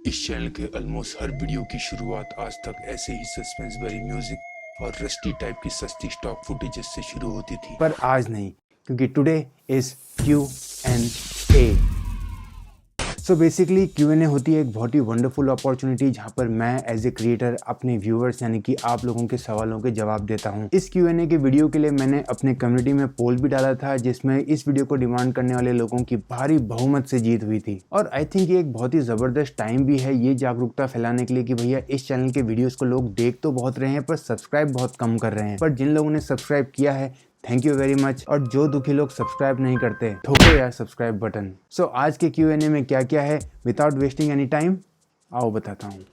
इस चैनल के ऑलमोस्ट हर वीडियो की शुरुआत आज तक ऐसे ही सस्पेंस भरी म्यूजिक और रस्टी टाइप की सस्ती स्टॉक फुटेजेस से शुरू होती थी, पर आज नहीं, क्योंकि today is Q&A। So basically Q&A होती है एक बहुत ही वंडरफुल अपॉर्चुनिटी जहाँ पर मैं एज ए क्रिएटर अपने व्यूअर्स यानी कि आप लोगों के सवालों के जवाब देता हूँ। इस Q&A के वीडियो के लिए मैंने अपने कम्युनिटी में पोल भी डाला था जिसमें इस वीडियो को डिमांड करने वाले लोगों की भारी बहुमत से जीत हुई थी। और आई थिंक ये एक बहुत ही ज़बरदस्त टाइम भी है ये जागरूकता फैलाने के लिए कि भैया इस चैनल के वीडियोज़ को लोग देख तो बहुत रहे हैं पर सब्सक्राइब बहुत कम कर रहे हैं। पर जिन लोगों ने सब्सक्राइब किया है थैंक यू वेरी मच। और जो दुखी लोग सब्सक्राइब नहीं करते ठोको यार सब्सक्राइब बटन। सो आज के Q&A में क्या क्या है, विदाउट वेस्टिंग एनी टाइम आओ बताता हूँ।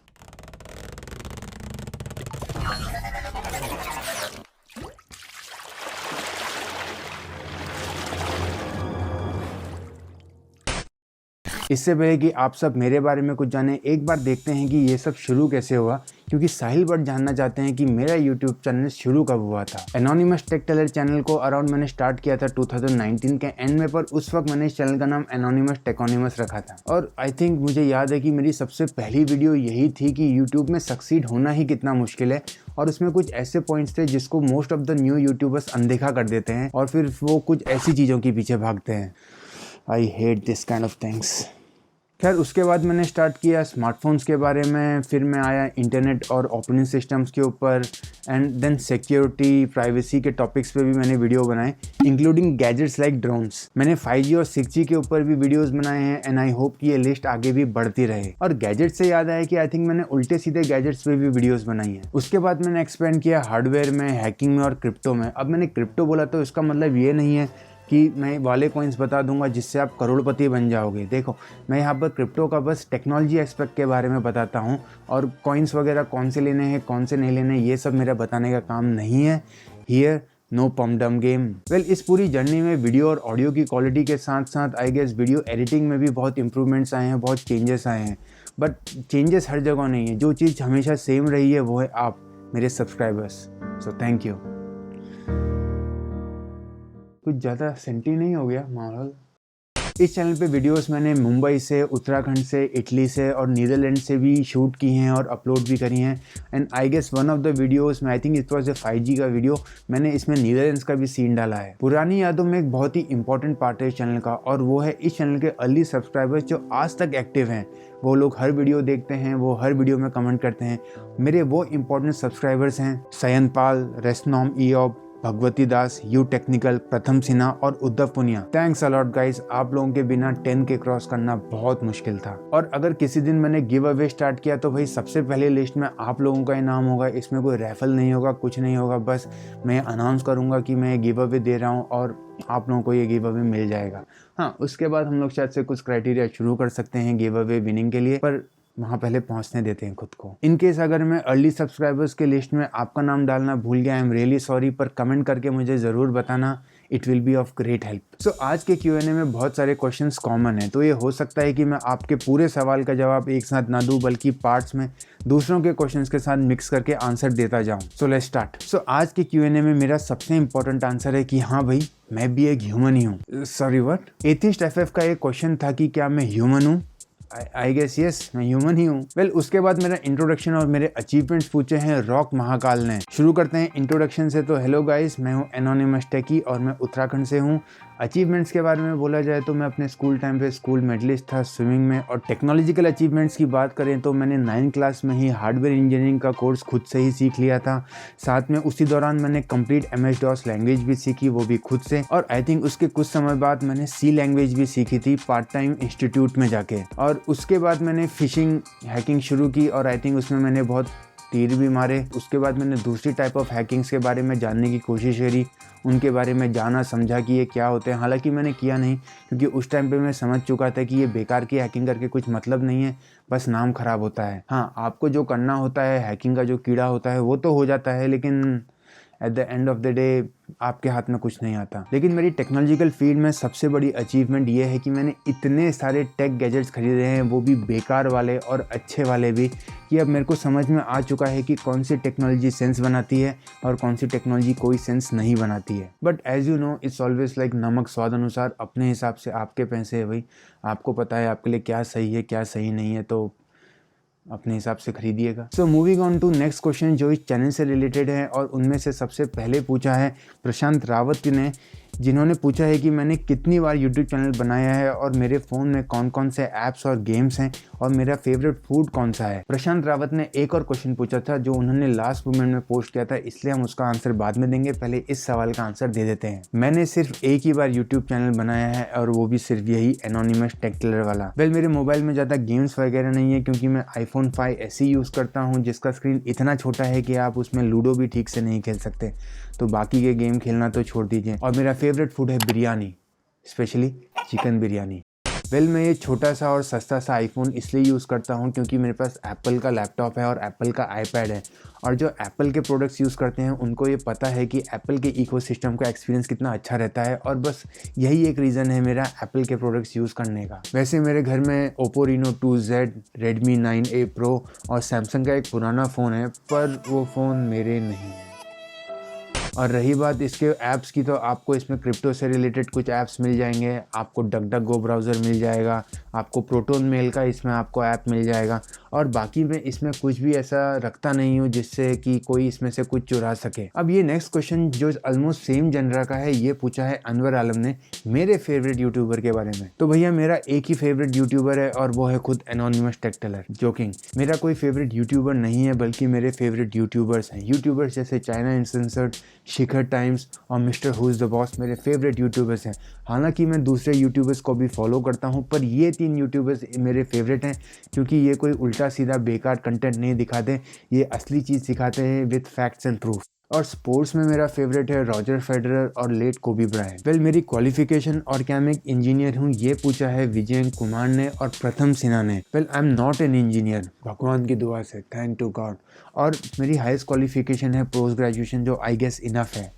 इससे पहले कि आप सब मेरे बारे में कुछ जाने, एक बार देखते हैं कि ये सब शुरू कैसे हुआ, क्योंकि साहिल भट्ट जानना चाहते हैं कि मेरा YouTube चैनल शुरू कब हुआ था। एनोनिमस टेक टेलर चैनल को अराउंड मैंने स्टार्ट किया था 2019 के एंड में, पर उस वक्त मैंने इस चैनल का नाम एनोनिमस टेकोनिमस रखा था। और आई थिंक मुझे याद है कि मेरी सबसे पहली वीडियो यही थी कि YouTube में सक्सीड होना ही कितना मुश्किल है, और उसमें कुछ ऐसे पॉइंट्स थे जिसको most of the new YouTubers अनदेखा कर देते हैं और फिर वो कुछ ऐसी चीज़ों के पीछे भागते हैं। I hate this kind of things. खैर उसके बाद मैंने स्टार्ट किया स्मार्टफोन्स के बारे में, फिर मैं आया इंटरनेट और ऑपरेटिंग सिस्टम्स के ऊपर, एंड देन सिक्योरिटी प्राइवेसी के टॉपिक्स पे भी मैंने वीडियो बनाए, इंक्लूडिंग गैजेट्स लाइक ड्रोन्स। मैंने 5G और 6G के ऊपर भी वीडियोस बनाए हैं एंड आई होप कि ये लिस्ट आगे भी बढ़ती रहे। और गैजेट से याद आया कि आई थिंक मैंने उल्टे सीधे गैजेट्स पे भी वीडियोस बनाई हैं। उसके बाद मैंने एक्सपेंड किया हार्डवेयर में, हैकिंग में और क्रिप्टो में। अब मैंने क्रिप्टो बोला तो इसका मतलब ये नहीं है कि मैं वाले कॉइन्स बता दूंगा जिससे आप करोड़पति बन जाओगे। देखो मैं यहाँ पर क्रिप्टो का बस टेक्नोलॉजी एस्पेक्ट के बारे में बताता हूँ, और कॉइन्स वगैरह कौन से लेने हैं कौन से नहीं लेने ये सब मेरा बताने का काम नहीं है। हियर नो पम्प डम गेम। वेल इस पूरी जर्नी में वीडियो और ऑडियो की क्वालिटी के साथ साथ आई गेस वीडियो एडिटिंग में भी बहुत इंप्रूवमेंट्स आए हैं, बहुत चेंजेस आए हैं। बट चेंजेस हर जगह नहीं है, जो चीज़ हमेशा सेम रही है वो है आप मेरे सब्सक्राइबर्स। So thank you. कुछ ज़्यादा सेंटी नहीं हो गया माहौल। इस चैनल पे वीडियोस मैंने मुंबई से, उत्तराखंड से, इटली से और नीदरलैंड से भी शूट की हैं और अपलोड भी करी हैं। And I guess one of the videos में I think it was a 5G का वीडियो, मैंने इसमें नीदरलैंड्स का भी सीन डाला है। पुरानी यादों में एक बहुत ही इंपॉर्टेंट पार्ट है इस चैनल का, और वो है इस चैनल के अर्ली सब्सक्राइबर्स जो आज तक एक्टिव हैं। वो लोग हर वीडियो देखते हैं, वो हर वीडियो में कमेंट करते हैं। मेरे वो इंपॉर्टेंट सब्सक्राइबर्स हैं सयन पाल, रेस्नॉम ईओब, भगवती दास, यू टेक्निकल, प्रथम सिन्हा और Uddhav Punia. Thanks a lot guys, आप लोगों के बिना 10K क्रॉस करना बहुत मुश्किल था। और अगर किसी दिन मैंने गिव अवे स्टार्ट किया तो भाई सबसे पहले लिस्ट में आप लोगों का ही नाम होगा। इसमें कोई रेफल नहीं होगा, कुछ नहीं होगा, बस मैं अनाउंस करूंगा कि मैं गिव अवे दे रहा हूँ और आप लोगों को ये गिव अवे मिल जाएगा। हाँ उसके बाद हम लोग शायद से कुछ क्राइटेरिया शुरू कर सकते हैं गिव अवे विनिंग के लिए, पर वहाँ पहले पहुँचने देते हैं खुद को। इनकेस अगर मैं अर्ली सब्सक्राइबर्स के लिस्ट में आपका नाम डालना भूल गया, आई एम रियली सॉरी, पर कमेंट करके मुझे ज़रूर बताना, it will be of great help. So आज के Q&A में बहुत सारे क्वेश्चंस कॉमन हैं, तो ये हो सकता है कि मैं आपके पूरे सवाल का जवाब एक साथ ना दूं, बल्कि पार्ट्स में दूसरों के क्वेश्चंस के साथ मिक्स करके आंसर देता जाऊं। So let's start. सो आज के Q&A में मेरा सबसे इंपॉर्टेंट आंसर है कि हाँ भाई मैं भी एक ह्यूमन ही हूँ। Sorry what? एथिस्ट FF का एक क्वेश्चन था कि क्या मैं ह्यूमन हूँ? आई गेस यस, मैं ह्यूमन ही हूँ। वेल उसके बाद मेरा इंट्रोडक्शन और मेरे अचीवमेंट्स पूछे हैं रॉक महाकाल ने। शुरू करते हैं इंट्रोडक्शन से। तो हेलो गाइस, मैं हूँ एनोनिमस टेकी और मैं उत्तराखंड से हूँ। अचीवमेंट्स के बारे में बोला जाए तो मैं अपने स्कूल टाइम पे स्कूल मेडलिस्ट था स्विमिंग में। और टेक्नोलॉजिकल अचीवमेंट्स की बात करें तो मैंने 9th क्लास में ही हार्डवेयर इंजीनियरिंग का कोर्स खुद से ही सीख लिया था। साथ में उसी दौरान मैंने कंप्लीट MS-DOS लैंग्वेज भी सीखी, वो भी खुद से। और आई थिंक उसके कुछ समय बाद मैंने C लैंग्वेज भी सीखी थी पार्ट टाइम इंस्टीट्यूट में जाके। और उसके बाद मैंने फिशिंग हैकिंग शुरू की और आई थिंक उसमें मैंने बहुत तीर भी मारे। उसके बाद मैंने दूसरी टाइप ऑफ हैकिंग्स के बारे में जानने की कोशिश करी, उनके बारे में जाना समझा कि ये क्या होते हैं। हालांकि मैंने किया नहीं, क्योंकि उस टाइम पे मैं समझ चुका था कि ये बेकार की हैकिंग करके कुछ मतलब नहीं है, बस नाम खराब होता है। हाँ आपको जो करना होता है, हैकिंग का जो कीड़ा होता है वो तो हो जाता है, लेकिन at the end of the day आपके हाथ में कुछ नहीं आता। लेकिन मेरी टेक्नोलॉजिकल फील्ड में सबसे बड़ी अचीवमेंट ये है कि मैंने इतने सारे टेक गैजेट्स खरीदे हैं, वो भी बेकार वाले और अच्छे वाले भी, कि अब मेरे को समझ में आ चुका है कि कौन सी टेक्नोलॉजी सेंस बनाती है और कौन सी टेक्नोलॉजी कोई सेंस नहीं बनाती है। But as you know it's always like नमक स्वाद अनुसार, अपने हिसाब से आपके पैसे है भाई, आपको पता है आपके लिए क्या सही है क्या सही नहीं है, तो अपने हिसाब से खरीदिएगा। So moving on to next question जो इस चैनल से रिलेटेड है और उनमें से सबसे पहले पूछा है प्रशांत रावत ने, जिन्होंने पूछा है कि मैंने कितनी बार यूट्यूब चैनल बनाया है और मेरे फ़ोन में कौन कौन से ऐप्स और गेम्स हैं और मेरा फेवरेट फूड कौन सा है। प्रशांत रावत ने एक और क्वेश्चन पूछा था जो उन्होंने लास्ट मोमेंट में पोस्ट किया था, इसलिए हम उसका आंसर बाद में देंगे, पहले इस सवाल का आंसर दे देते हैं। मैंने सिर्फ एक ही बार यूट्यूब चैनल बनाया है और वो भी सिर्फ यही एनोनिमस टेक टिलर वाला। वेल मेरे मोबाइल में ज़्यादा गेम्स वगैरह नहीं है क्योंकि मैं iPhone 5 ऐसे यूज़ करता हूँ जिसका स्क्रीन इतना छोटा है कि आप उसमें लूडो भी ठीक से नहीं खेल सकते, तो बाकी के गेम खेलना तो छोड़ दीजिए। और मेरा फेवरेट फूड है biryani, specially chicken biryani. Well मैं ये छोटा सा और सस्ता सा आईफोन इसलिए यूज़ करता हूँ क्योंकि मेरे पास एप्पल का लैपटॉप है और एप्पल का आईपैड है, और जो एप्पल के प्रोडक्ट्स यूज़ करते हैं उनको ये पता है कि एप्पल के इकोसिस्टम का एक्सपीरियंस कितना अच्छा रहता है, और बस यही एक रीज़न है मेरा एप्पल के प्रोडक्ट्स यूज़ करने का। वैसे मेरे घर में Oppo Reno 2Z, Redmi 9A Pro और सैमसंग का एक पुराना फ़ोन है, पर वो फ़ोन मेरे नहीं है। और रही बात इसके ऐप्स की, तो आपको इसमें क्रिप्टो से रिलेटेड कुछ ऐप्स मिल जाएंगे, आपको डकडकगो ब्राउज़र मिल जाएगा, आपको प्रोटोन मेल का इसमें आपको ऐप मिल जाएगा, और बाकी मैं इसमें कुछ भी ऐसा रखता नहीं हूँ जिससे कि कोई इसमें से कुछ चुरा सके। अब ये नेक्स्ट क्वेश्चन जो ऑलमोस्ट सेम जनरा का है, ये पूछा है अनवर आलम ने मेरे फेवरेट यूट्यूबर के बारे में। तो भैया मेरा एक ही फेवरेट यूट्यूबर है और वो है खुद एनोनिमस टेक टिलर। जोकिंग, मेरा कोई फेवरेट यूट्यूबर नहीं है बल्कि मेरे फेवरेट यूट्यूबर्स हैं। यूट्यूबर्स जैसे चाइना अनसेंसर्ड, शिखर टाइम्स और mister who is the boss मेरे फेवरेट यूट्यूबर्स हैं। हालांकि मैं दूसरे यूट्यूबर्स को भी फॉलो करता हूं, पर ये 3 यूट्यूबर्स मेरे फेवरेट हैं क्योंकि ये कोई उल्टा सीधा बेकार कंटेंट नहीं दिखाते, ये असली चीज़ दिखाते हैं विद फैक्ट्स एंड प्रूफ। और स्पोर्ट्स में मेरा फेवरेट है रॉजर फेडरर और लेट कोबी ब्रायंट। वेल मेरी क्वालिफिकेशन और क्या मैं एक इंजीनियर हूँ, ये पूछा है विजय कुमार ने और प्रथम सिन्हा ने। Well I am not an engineer, भगवान की दुआ से, थैंक टू गॉड। और मेरी हाईएस्ट क्वालिफिकेशन है पोस्ट ग्रेजुएशन, जो आई गेस इनफ है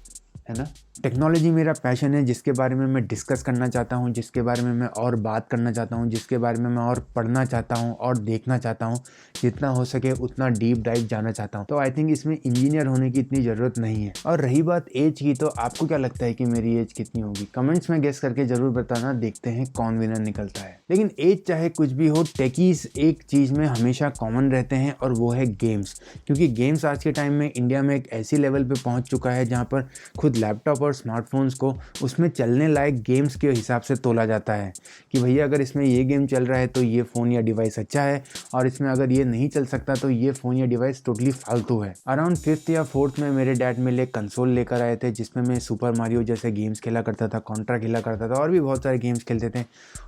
ना। टेक्नोलॉजी मेरा पैशन है जिसके बारे में मैं डिस्कस करना चाहता हूँ, जिसके बारे में मैं और बात करना चाहता हूँ, जिसके बारे में मैं और पढ़ना चाहता हूँ और देखना चाहता हूँ, जितना हो सके उतना डीप डाइव जाना चाहता हूँ। तो आई थिंक इसमें इंजीनियर होने की इतनी ज़रूरत नहीं है। और रही बात एज की, तो आपको क्या लगता है कि मेरी एज कितनी होगी? कमेंट्स में गेस करके ज़रूर बताना, देखते हैं कौन विनर निकलता है। लेकिन एज चाहे कुछ भी हो, टेकीज़ एक चीज़ में हमेशा कॉमन रहते हैं और वो है गेम्स। क्योंकि गेम्स आज के टाइम में इंडिया में एक ऐसी लेवल पे पहुंच चुका है जहां पर खुद लैपटॉप और स्मार्टफोन्स को उसमें चलने लायक गेम्स के हिसाब से तोला जाता है कि भैया अगर इसमें ये गेम चल रहा है तो ये फ़ोन या डिवाइस अच्छा है, और इसमें अगर ये नहीं चल सकता तो ये फ़ोन या डिवाइस टोटली फालतू है। अराउंड 5th या 4th में मेरे डैड मेरे लिए कंसोल लेकर आए थे जिसमें मैं सुपर मारियो जैसे गेम्स खेला करता था, कॉन्ट्रा खेला करता था और भी बहुत सारे गेम्स खेलते थे।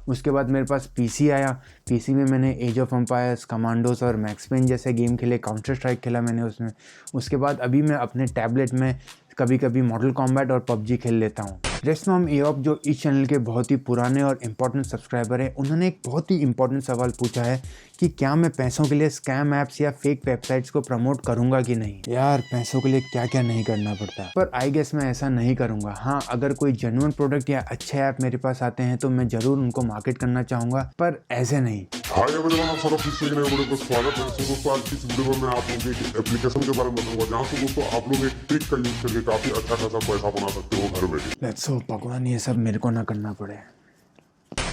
उसके बाद मेरे पास पीसी आया, पीसी में मैंने एज ऑफ एम्पायर्स, कमांडोस और मैक्स पेन जैसे गेम खेले, काउंटर स्ट्राइक खेला मैंने उसमें। उसके बाद अभी मैं अपने टैबलेट में कभी कभी मॉडल कॉम्बैट और पबजी खेल लेता हूँ। रेस्टनॉम एओप जो इस चैनल के बहुत ही पुराने और इम्पोर्टेंट सब्सक्राइबर हैं, उन्होंने एक बहुत ही इम्पोर्टेंट सवाल पूछा है कि क्या मैं पैसों के लिए स्कैम ऐप्स या फेक वेबसाइट्स को प्रमोट करूंगा कि नहीं। यार पैसों के लिए क्या क्या नहीं करना पड़ता, पर आई गेस मैं ऐसा नहीं करूंगा। हाँ, अगर कोई जेन्युइन प्रोडक्ट या अच्छे ऐप मेरे पास आते हैं तो मैं ज़रूर उनको मार्केट करना चाहूँगा, पर ऐसे नहीं। हाय एवरीवन, आप सौरभ फिर से एक नए वीडियो को स्वागत है। तो दोस्तों आज की इस वीडियो में मैं आप लोगों को एक एप्लीकेशन के बारे में बताऊंगा जहां से दोस्तों आप लोग एक ट्रिक का यूज करके काफी अच्छा खासा पैसा बना सकते हो घर बैठे। लेट्स होप भगवान ये सब मेरे को ना करना पड़े।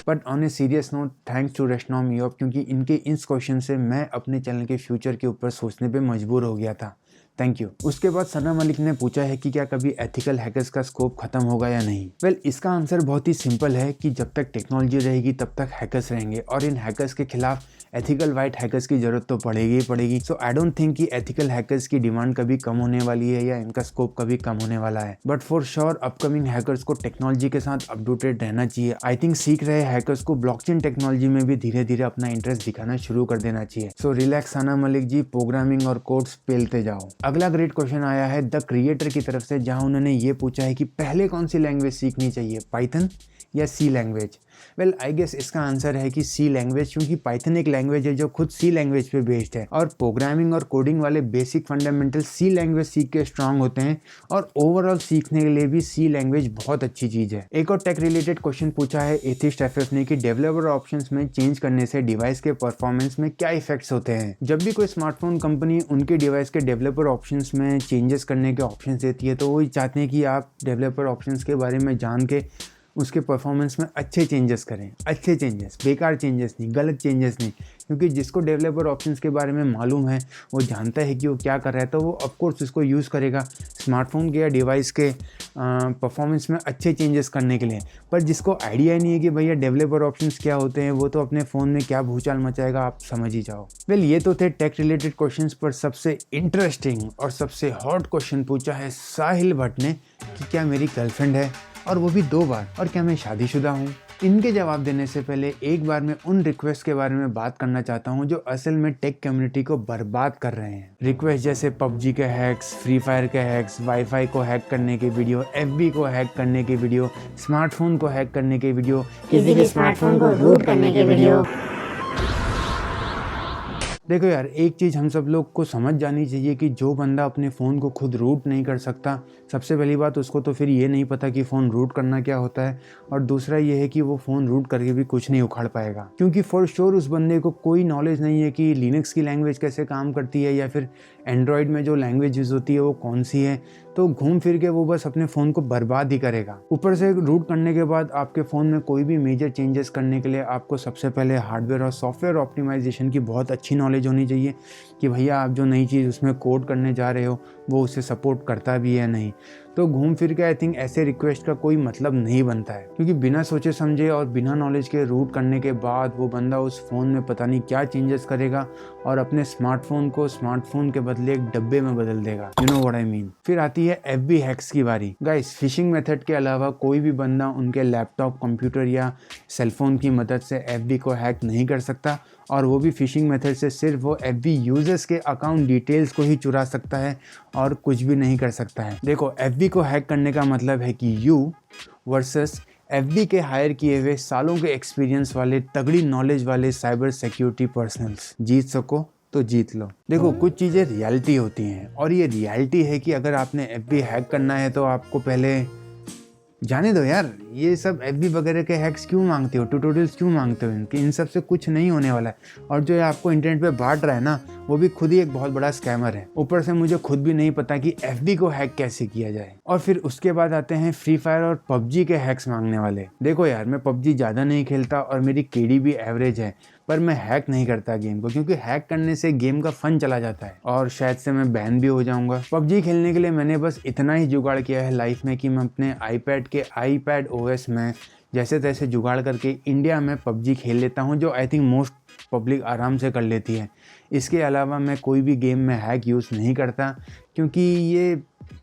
But on a serious note, thanks to रेस्टनॉम एओप, क्योंकि इनके इस क्वेश्चन से मैं अपने चैनल के फ्यूचर के ऊपर सोचने पे मजबूर हो गया था। Thank you. उसके बाद सना मलिक ने पूछा है कि क्या कभी एथिकल हैकर्स का स्कोप खत्म होगा या नहीं। वेल इसका आंसर बहुत ही सिंपल है कि जब तक टेक्नोलॉजी रहेगी तब तक हैकर्स रहेंगे, और इन हैकर्स के खिलाफ एथिकल वाइट हैकर्स की जरूरत तो पड़ेगी ही पड़ेगी। सो आई डोंट थिंक कि एथिकल हैकर्स की डिमांड कभी कम होने वाली है या इनका स्कोप कभी कम होने वाला है। But for sure upcoming hackers को टेक्नोलॉजी के साथ अपडेटेड रहना चाहिए। आई थिंक सीख रहे हैकर्स को ब्लॉकचेन टेक्नोलॉजी में भी धीरे धीरे अपना इंटरेस्ट दिखाना शुरू कर देना चाहिए। सो रिलैक्स सना मलिक जी, प्रोग्रामिंग और कोड्स पेलते जाओ। अगला ग्रेट क्वेश्चन आया है द क्रिएटर की तरफ से, जहां उन्होंने ये पूछा है कि पहले कौन सी लैंग्वेज सीखनी चाहिए, पाइथन या सी लैंग्वेज। वेल आई गेस इसका आंसर है कि सी लैंग्वेज, क्योंकि पाइथन एक लैंग्वेज है जो खुद सी लैंग्वेज पे बेस्ड है, और प्रोग्रामिंग और कोडिंग वाले बेसिक फंडामेंटल सी लैंग्वेज सीख के स्ट्रांग होते हैं, और ओवरऑल सीखने के लिए भी सी लैंग्वेज बहुत अच्छी चीज़ है। एक और टेक रिलेटेड क्वेश्चन पूछा है एथिस्ट एफएफ ने कि डेवलपर ऑप्शंस में चेंज करने से डिवाइस के परफॉर्मेंस में क्या इफेक्ट्स होते हैं। जब भी कोई स्मार्टफोन कंपनी उनके डिवाइस के डेवलपर ऑप्शंस में चेंजेस करने के ऑप्शन देती है तो वो चाहते हैं कि आप डेवलपर ऑप्शंस के बारे में जान के उसके परफॉर्मेंस में अच्छे चेंजेस करें, अच्छे चेंजेस, बेकार चेंजेस नहीं, गलत चेंजेस नहीं। क्योंकि जिसको डेवलपर ऑप्शंस के बारे में मालूम है, वो जानता है कि वो क्या कर रहा है, तो वो ऑफकोर्स उसको यूज़ करेगा स्मार्टफोन के या डिवाइस के परफॉर्मेंस में अच्छे चेंजेस करने के लिए। पर जिसको आइडिया ही नहीं है कि भैया डेवलपर ऑप्शंस क्या होते हैं, वो तो अपने फ़ोन में क्या भूचाल मचाएगा, आप समझ ही जाओ। वेल, ये तो थे टेक रिलेटेड क्वेश्चंस, पर सबसे इंटरेस्टिंग और सबसे हॉट क्वेश्चन पूछा है साहिल भट्ट ने कि क्या मेरी गर्लफ्रेंड है, और वो भी 2 बार, और क्या मैं शादीशुदा हूँ। इनके जवाब देने से पहले एक बार मैं उन रिक्वेस्ट के बारे में बात करना चाहता हूँ जो असल में टेक कम्युनिटी को बर्बाद कर रहे हैं। रिक्वेस्ट जैसे PUBG के हैक्स, फ्री फायर के हैक्स, वाईफाई को हैक करने के वीडियो, FB को हैक करने के वीडियो, स्मार्टफोन को हैक करने के वीडियो, किसी के स्मार्टफोन को रूट करने के वीडियो। देखो यार, एक चीज़ हम सब लोग को समझ जानी चाहिए कि जो बंदा अपने फ़ोन को खुद रूट नहीं कर सकता, सबसे पहली बात उसको तो फिर ये नहीं पता कि फ़ोन रूट करना क्या होता है, और दूसरा ये है कि वो फ़ोन रूट करके भी कुछ नहीं उखाड़ पाएगा। क्योंकि फॉर श्योर उस बंदे को कोई नॉलेज नहीं है कि लिनक्स की लैंग्वेज कैसे काम करती है, या फिर एंड्रॉयड में जो लैंग्वेज यूज़ होती है वो कौन सी है। तो घूम फिर के वो बस अपने फ़ोन को बर्बाद ही करेगा। ऊपर से रूट करने के बाद आपके फ़ोन में कोई भी मेजर चेंजेस करने के लिए आपको सबसे पहले हार्डवेयर और सॉफ्टवेयर ऑप्टिमाइजेशन की बहुत अच्छी नॉलेज होनी चाहिए कि भैया आप जो नई चीज़ उसमें कोड करने जा रहे हो वो उसे सपोर्ट करता भी है नहीं। तो घूम फिर के आई थिंक ऐसे रिक्वेस्ट का कोई मतलब नहीं बनता है, क्योंकि बिना सोचे समझे और बिना नॉलेज के रूट करने के बाद वो बंदा उस फ़ोन में पता नहीं क्या चेंजेस करेगा और अपने स्मार्टफोन को स्मार्टफोन के बदले एक डब्बे में बदल देगा। You know what I mean. फिर आती है FB हैक्स की बारी। गाइस, फिशिंग मेथड के अलावा कोई भी बंदा उनके लैपटॉप, कंप्यूटर या सेलफोन की मदद से FB को हैक नहीं कर सकता, और वो भी फिशिंग मेथड से सिर्फ वो FB यूजर्स के अकाउंट डिटेल्स को ही चुरा सकता है और कुछ भी नहीं कर सकता है। देखो, FB को हैक करने का मतलब है कि यू वर्सेस FB के हायर किए हुए सालों के एक्सपीरियंस वाले तगड़ी नॉलेज वाले साइबर सिक्योरिटी पर्सनल्स। जीत सको तो जीत लो। देखो, कुछ चीज़ें रियलिटी होती हैं, और ये रियलिटी है कि अगर आपने FB हैक करना है तो आपको पहले जाने दो यार, ये सब FB वगैरह के हैक्स क्यों मांगते हो, ट्यूटोरियल्स क्यों मांगते हो इनके, इन सब से कुछ नहीं होने वाला है। और जो आपको इंटरनेट पे बांट रहा है ना, वो भी खुद ही एक बहुत बड़ा स्कैमर है। ऊपर से मुझे खुद भी नहीं पता कि FB को हैक कैसे किया जाए। और फिर उसके बाद आते हैं फ्री फायर और PUBG के हैक्स मांगने वाले। देखो यार, मैं PUBG ज़्यादा नहीं खेलता और मेरी KD भी एवरेज है, पर मैं हैक नहीं करता गेम को, क्योंकि हैक करने से गेम का फन चला जाता है और शायद से मैं बैन भी हो जाऊंगा। PUBG खेलने के लिए मैंने बस इतना ही जुगाड़ किया है लाइफ में कि मैं अपने iPad के iPadOS में जैसे तैसे जुगाड़ करके इंडिया में PUBG खेल लेता हूं, जो आई थिंक मोस्ट पब्लिक आराम से कर लेती है। इसके अलावा मैं कोई भी गेम में हैक यूज़ नहीं करता, क्योंकि ये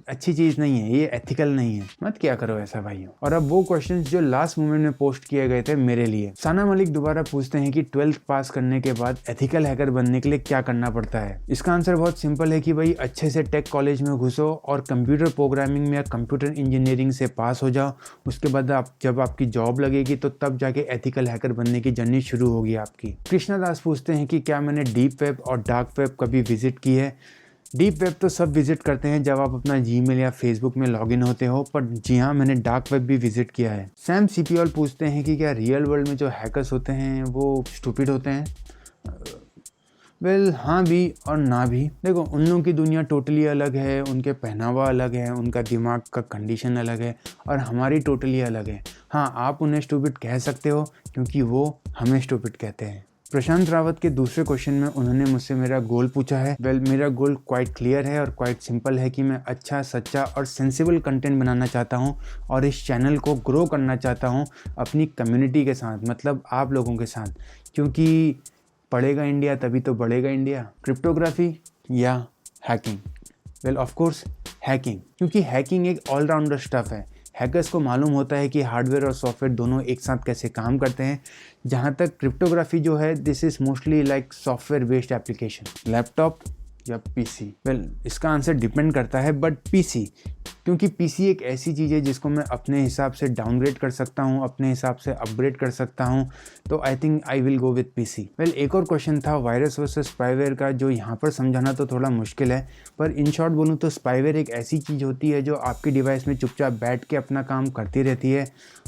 अच्छी चीज़ नहीं है, ये एथिकल नहीं है। मत क्या करो ऐसा भाइयों। और अब वो क्वेश्चंस जो लास्ट मोमेंट में पोस्ट किए गए थे मेरे लिए। साना मलिक दोबारा पूछते हैं कि 12th पास करने के बाद एथिकल हैकर बनने के लिए क्या करना पड़ता है। इसका आंसर बहुत सिंपल है कि भाई अच्छे से टेक कॉलेज में घुसो और कंप्यूटर प्रोग्रामिंग में या कंप्यूटर इंजीनियरिंग से पास हो जाओ। उसके बाद जब आपकी जॉब लगेगी तो तब जाके एथिकल हैकर बनने की जर्नी शुरू होगी आपकी। कृष्णा दास पूछते हैं कि क्या मैंने डीप वेब और डार्क वेब कभी विजिट की है। डीप वेब तो सब विजिट करते हैं जब आप अपना जीमेल या फेसबुक में लॉगिन होते हो, पर जी हाँ, मैंने डार्क वेब भी विजिट किया है। सैम CPL पूछते हैं कि क्या रियल वर्ल्ड में जो हैकर्स होते हैं वो स्टूपिड होते हैं। वेल, हाँ भी और ना भी। देखो, उन लोगों की दुनिया टोटली अलग है, उनके पहनावा अलग है, उनका दिमाग का कंडीशन अलग है, और हमारी टोटली अलग है। हाँ, आप उन्हें स्टूपिड कह सकते हो क्योंकि वो हमें स्टूपिड कहते हैं। प्रशांत रावत के दूसरे क्वेश्चन में उन्होंने मुझसे मेरा गोल पूछा है। वेल, मेरा गोल क्वाइट क्लियर है और क्वाइट सिंपल है कि मैं अच्छा, सच्चा और सेंसिबल कंटेंट बनाना चाहता हूं और इस चैनल को ग्रो करना चाहता हूं अपनी कम्युनिटी के साथ, मतलब आप लोगों के साथ, क्योंकि पढ़ेगा इंडिया तभी तो बढ़ेगा इंडिया। क्रिप्टोग्राफी या hacking? Well, of course hacking, क्योंकि हैकिंग एक ऑलराउंडर स्टफ है। हैकर्स को मालूम होता है कि हार्डवेयर और सॉफ्टवेयर दोनों एक साथ कैसे काम करते हैं। जहाँ तक क्रिप्टोग्राफी जो है, this is mostly like software based application. Laptop या PC? वेल, इसका आंसर डिपेंड करता है, बट PC, क्योंकि PC एक ऐसी चीज़ है जिसको मैं अपने हिसाब से डाउनग्रेड कर सकता हूँ, अपने हिसाब से अपग्रेड कर सकता हूँ, तो I think I will go with PC। Well, एक और क्वेश्चन था वायरस वर्सेस स्पाईवेयर का, जो यहाँ पर समझाना तो थोड़ा मुश्किल है, पर इन शॉर्ट बोलूँ तो स्पाईवेयर एक ऐसी चीज़ होती है जो आपकी डिवाइस में चुपचाप बैठ के अपना काम करती रहती है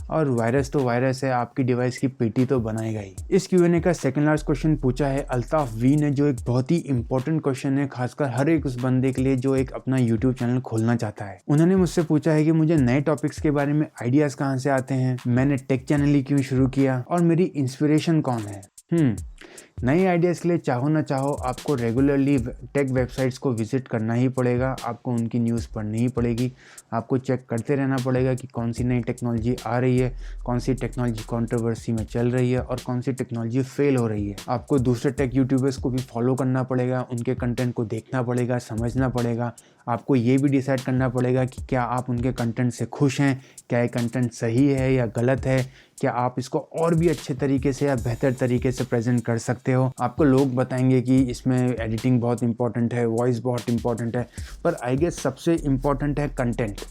और वायरस तो वायरस है, आपकी डिवाइस की पेटी तो बनाएगा ही। इस Q&A का सेकंड लास्ट क्वेश्चन पूछा है अल्ताफ वी ने, जो एक बहुत ही इंपॉर्टेंट क्वेश्चन है खासकर हर एक उस बंदे के लिए जो एक अपना यूट्यूब चैनल खोलना चाहता है। उन्होंने मुझसे पूछा है कि मुझे नए टॉपिक्स के बारे में आइडियाज कहाँ से आते हैं, मैंने टेक चैनल ही क्यों शुरू किया और मेरी इंस्पिरेशन कौन है। नए आइडियाज़ के लिए चाहो ना चाहो आपको रेगुलरली टेक वेबसाइट्स को विजिट करना ही पड़ेगा, आपको उनकी न्यूज़ पढ़नी ही पड़ेगी, आपको चेक करते रहना पड़ेगा कि कौन सी नई टेक्नोलॉजी आ रही है, कौन सी टेक्नोलॉजी कंट्रोवर्सी में चल रही है और कौन सी टेक्नोलॉजी फेल हो रही है। आपको दूसरे टेक यूट्यूबर्स को भी फॉलो करना पड़ेगा, उनके कंटेंट को देखना पड़ेगा, समझना पड़ेगा। आपको ये भी डिसाइड करना पड़ेगा कि क्या आप उनके कंटेंट से खुश हैं, क्या ये कंटेंट सही है या गलत है, क्या आप इसको और भी अच्छे तरीके से या बेहतर तरीके से प्रेजेंट कर सकते हो। आपको लोग बताएंगे कि इसमें एडिटिंग बहुत इंपॉर्टेंट है, वॉइस बहुत इंपॉर्टेंट है, पर आई गेस सबसे इम्पॉर्टेंट है कंटेंट।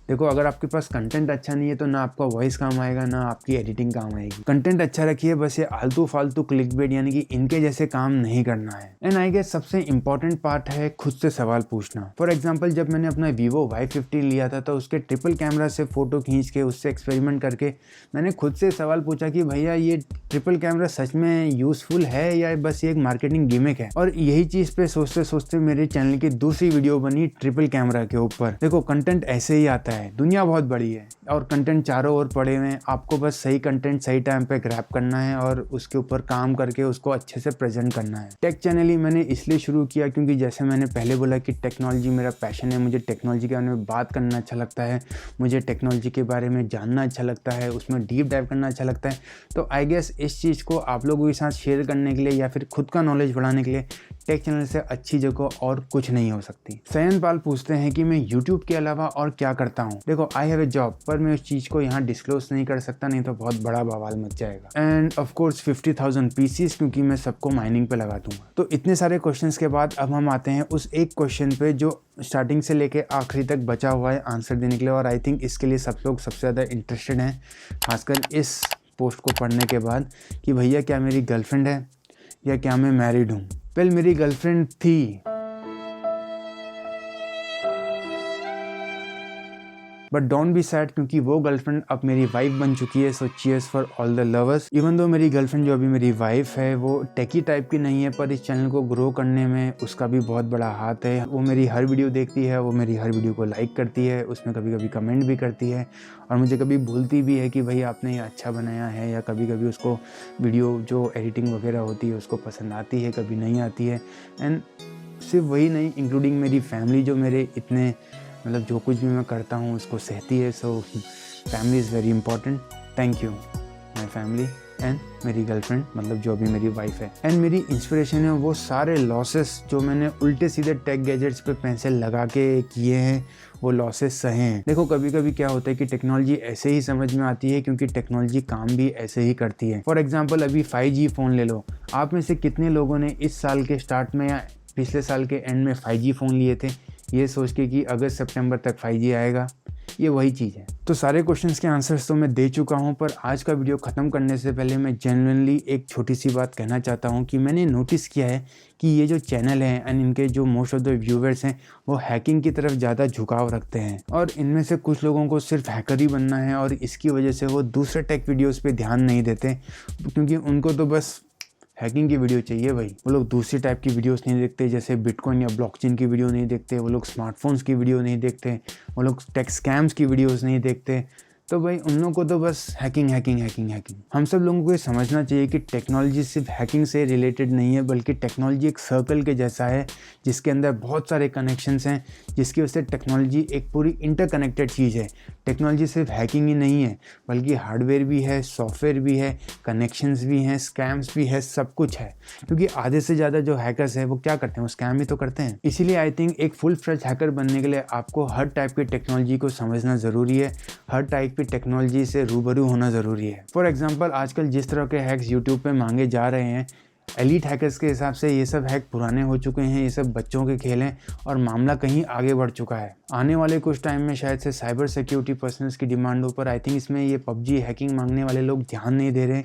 देखो, अगर आपके पास कंटेंट अच्छा नहीं है तो ना आपका वॉइस काम आएगा ना आपकी एडिटिंग काम आएगी। कंटेंट अच्छा रखिए, बस ये आलतू फालतू क्लिकबेट यानी कि इनके जैसे काम नहीं करना है। एंड आई गेस सबसे इंपॉर्टेंट पार्ट है खुद से सवाल पूछना। फॉर एग्जांपल, जब मैंने अपना Vivo Y15 लिया था तो उसके ट्रिपल कैमरा से फ़ोटो खींच के उससे एक्सपेरिमेंट करके मैंने खुद से सवाल पूछा कि भैया ये ट्रिपल कैमरा सच में यूज़फुल है या बस ये एक मार्केटिंग गिमिक है। और यही चीज़ पे सोचते सोचते मेरे चैनल की दूसरी वीडियो बनी ट्रिपल कैमरा के ऊपर। देखो, कंटेंट ऐसे ही आता है, दुनिया बहुत बड़ी है और कंटेंट चारों ओर पड़े हुए हैं, आपको बस सही कंटेंट सही टाइम पे ग्रैब करना है और उसके ऊपर काम करके उसको अच्छे से प्रेजेंट करना है। टेक चैनल ही मैंने इसलिए शुरू किया क्योंकि जैसे मैंने पहले बोला कि टेक्नोलॉजी मेरा पैशन है, मुझे टेक्नोलॉजी के बारे में बात करना अच्छा लगता है, मुझे टेक्नोलॉजी के बारे में जानना अच्छा लगता है, उसमें डीप डाइव करना अच्छा लगता है। तो आई गेस इस चीज़ को आप लोगों के साथ शेयर करने के लिए या फिर खुद का नॉलेज बढ़ाने के लिए टेक चैनल से अच्छी जगह और कुछ नहीं हो सकती। सयन पाल पूछते हैं कि मैं यूट्यूब के अलावा और क्या करता हूँ। देखो, आई हैव ए जॉब, पर मैं उस चीज़ को यहाँ डिस्क्लोज नहीं कर सकता, नहीं तो बहुत बड़ा बवाल मच जाएगा। एंड ऑफ कोर्स 50,000 पीसीस, क्योंकि मैं सबको माइनिंग पे लगा दूंगा। तो इतने सारे क्वेश्चंस के बाद अब हम आते हैं उस एक क्वेश्चन पे जो स्टार्टिंग से लेके आखिरी तक बचा हुआ है आंसर देने के लिए, और आई थिंक इसके लिए सब लोग सबसे ज़्यादा इंटरेस्टेड हैं, खासकर इस पोस्ट को पढ़ने के बाद, कि भैया क्या मेरी गर्लफ्रेंड है या क्या मैं मैरिड हूँ। वेल, मेरी गर्लफ्रेंड थी, बट डोंट बी सैड क्योंकि वो गर्लफ्रेंड अब मेरी वाइफ बन चुकी है। सो cheers for all the lovers. Even though मेरी गर्लफ्रेंड जो अभी मेरी वाइफ है वो टेकी टाइप की नहीं है, पर इस चैनल को ग्रो करने में उसका भी बहुत बड़ा हाथ है। वो मेरी हर वीडियो देखती है, वो मेरी हर वीडियो को लाइक करती है, उसमें कभी कभी कमेंट भी करती है और मुझे कभी बोलती भी है कि भाई आपने ये अच्छा बनाया है, या कभी कभी उसको वीडियो जो एडिटिंग वगैरह होती है उसको पसंद आती है, कभी नहीं आती है। एंड सिर्फ वही नहीं, इंक्लूडिंग मेरी फैमिली जो मेरे इतने मतलब जो कुछ भी मैं करता हूँ उसको सहती है। So family is very important. Thank you my family and मेरी गर्लफ्रेंड, मतलब जो अभी मेरी वाइफ है। एंड मेरी इंस्पिरेशन है वो सारे लॉसेस जो मैंने उल्टे सीधे टेक गैजेट्स पे पैसे लगा के किए हैं, वो लॉसेस सहे हैं। देखो, कभी कभी क्या होता है कि टेक्नोलॉजी ऐसे ही समझ में आती है क्योंकि टेक्नोलॉजी काम भी ऐसे ही करती है। फॉर एग्जाम्पल, अभी 5G फ़ोन ले लो। आप में से कितने लोगों ने इस साल के स्टार्ट में या पिछले साल के एंड में 5G फ़ोन लिए थे, ये सोच के कि अगस्त सितंबर तक 5G आएगा? ये वही चीज़ है। तो सारे क्वेश्चंस के आंसर्स तो मैं दे चुका हूँ, पर आज का वीडियो ख़त्म करने से पहले मैं जेन्युइनली एक छोटी सी बात कहना चाहता हूँ कि मैंने नोटिस किया है कि ये जो चैनल है एंड इनके जो मोस्ट ऑफ द व्यूवर्स हैं वो हैकिंग की तरफ ज़्यादा झुकाव रखते हैं, और इनमें से कुछ लोगों को सिर्फ हैकर ही बनना है और इसकी वजह से वो दूसरे टेक वीडियोज़ पर ध्यान नहीं देते, क्योंकि उनको तो बस हैकिंग की वीडियो चाहिए भाई। वो लोग दूसरी टाइप की वीडियोस नहीं देखते, जैसे बिटकॉइन या ब्लॉकचेन की वीडियो नहीं देखते, वो लोग स्मार्टफोन्स की वीडियो नहीं देखते, वो लोग टेक स्कैम्स की वीडियोस नहीं देखते। तो भाई उन लोगों को तो बस हैकिंग हैकिंग हैकिंग हैकिंग। हम सब लोगों को ये समझना चाहिए कि टेक्नोलॉजी सिर्फ हैकिंग से रिलेटेड नहीं है, बल्कि टेक्नोलॉजी एक सर्कल के जैसा है जिसके अंदर बहुत सारे कनेक्शंस हैं, जिसकी वजह से टेक्नोलॉजी एक पूरी इंटरकनेक्टेड चीज़ है। टेक्नोलॉजी सिर्फ हैकिंग ही नहीं है, बल्कि हार्डवेयर भी है, सॉफ्टवेयर भी है, कनेक्शंस भी हैं, स्कैम्स भी है, सब कुछ है। क्योंकि आधे से ज़्यादा जो हैकर्स हैं वो क्या करते हैं, वो स्कैम ही तो करते हैं। इसीलिए आई थिंक एक फुल फ्लेज हैकर बनने के लिए आपको हर टाइप की टेक्नोलॉजी को समझना ज़रूरी है, हर टाइप की टेक्नोलॉजी से रूबरू होना ज़रूरी है। फॉर एग्जांपल, आजकल जिस तरह के हैक्स यूट्यूब पे मांगे जा रहे हैं, एलीट हैकर्स के हिसाब से ये सब हैक पुराने हो चुके हैं, ये सब बच्चों के खेल हैं और मामला कहीं आगे बढ़ चुका है। आने वाले कुछ टाइम में शायद से साइबर सिक्योरिटी पर्सनल्स की डिमांड हो, पर आई थिंक इसमें ये PUBG हैकिंग मांगने वाले लोग ध्यान नहीं दे रहे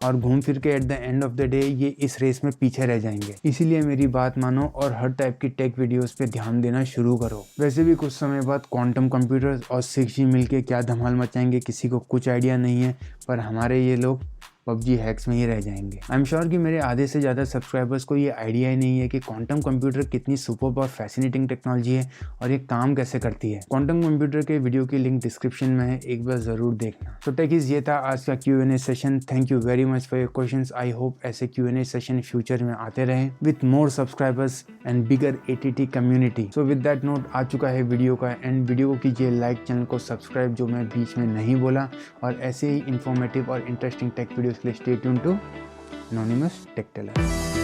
और घूम फिर के at the end of the day ये इस रेस में पीछे रह जाएंगे। इसीलिए मेरी बात मानो और हर टाइप की टेक वीडियोस पे ध्यान देना शुरू करो। वैसे भी कुछ समय बाद क्वांटम कंप्यूटर्स और 6G मिलके क्या धमाल मचाएंगे किसी को कुछ आइडिया नहीं है, पर हमारे ये लोग PUBG हैक्स में ही रह जाएंगे। आई एम श्योर कि मेरे आधे से ज़्यादा सब्सक्राइबर्स को ये आइडिया ही नहीं है कि क्वांटम कंप्यूटर कितनी सुपर्ब और फैसिनेटिंग टेक्नोलॉजी है और ये काम कैसे करती है। क्वांटम कंप्यूटर के वीडियो की लिंक डिस्क्रिप्शन में है, एक बार ज़रूर देखना। तो टेकीज ये था आज का Q&A session. Thank you very much for your questions. I hope ऐसे Q&A सेशन फ्यूचर में आते रहें with more subscribers and bigger ATT community. So with that note आ चुका है वीडियो का एंड। वीडियो को कीजिए लाइक, चैनल को सब्सक्राइब जो मैं बीच में नहीं बोला, और ऐसे ही इंफॉर्मेटिव और इंटरेस्टिंग टेक वीडियोस के लिए stay tune to anonymous tech Taylor.